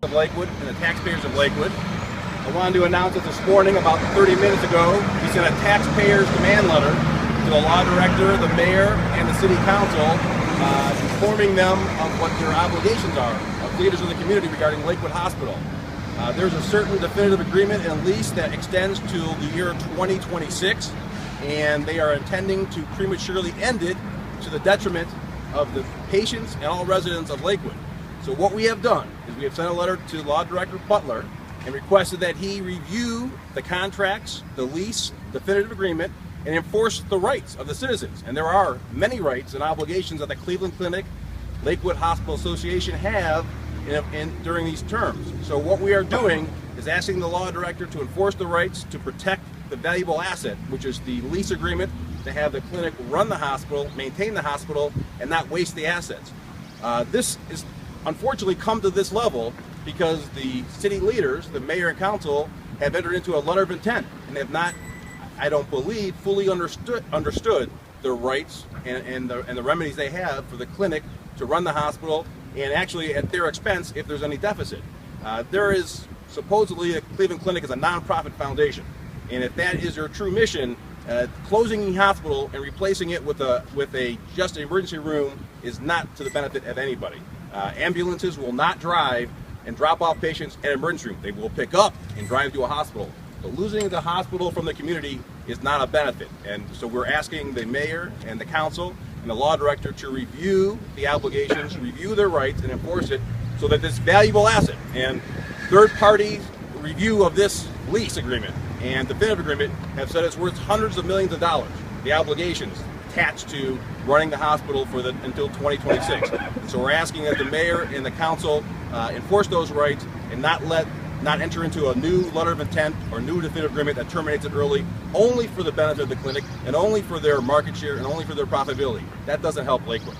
of Lakewood and the taxpayers of Lakewood. I wanted to announce that this morning, about 30 minutes ago, we sent a taxpayers demand letter to the law director, the mayor, and the city council, informing them of what their obligations are of leaders of the community regarding Lakewood Hospital. There's a certain definitive agreement and lease that extends to the year 2026, and they are intending to prematurely end it to the detriment of the patients and all residents of Lakewood. So what we have done is we have sent a letter to Law Director Butler and requested that he review the contracts, the lease, definitive agreement, and enforce the rights of the citizens. And there are many rights and obligations that the Cleveland Clinic, Lakewood Hospital Association have during these terms. So what we are doing is asking the law director to enforce the rights to protect the valuable asset, which is the lease agreement to have the clinic run the hospital, maintain the hospital, and not waste the assets. This is unfortunately come to this level because the city leaders, the mayor and council, have entered into a letter of intent and have not, I don't believe, fully understood their rights and the remedies they have for the clinic to run the hospital, and actually at their expense if there's any deficit. There is supposedly a Cleveland Clinic is a nonprofit foundation, and if that is your true mission, closing the hospital and replacing it with a just emergency room is not to the benefit of anybody. Ambulances will not drive and drop off patients at an emergency room. They will pick up and drive to a hospital. But losing the hospital from the community is not a benefit. And so we're asking the mayor and the council and the law director to review the obligations, review their rights, and enforce it so that this valuable asset and third-party review of this lease agreement and definitive agreement have said it's worth hundreds of millions of dollars. The obligations attached to running the hospital until 2026. So we're asking that the mayor and the council enforce those rights and not enter into a new letter of intent or new definitive agreement that terminates it early, only for the benefit of the clinic and only for their market share and only for their profitability. That doesn't help Lakewood.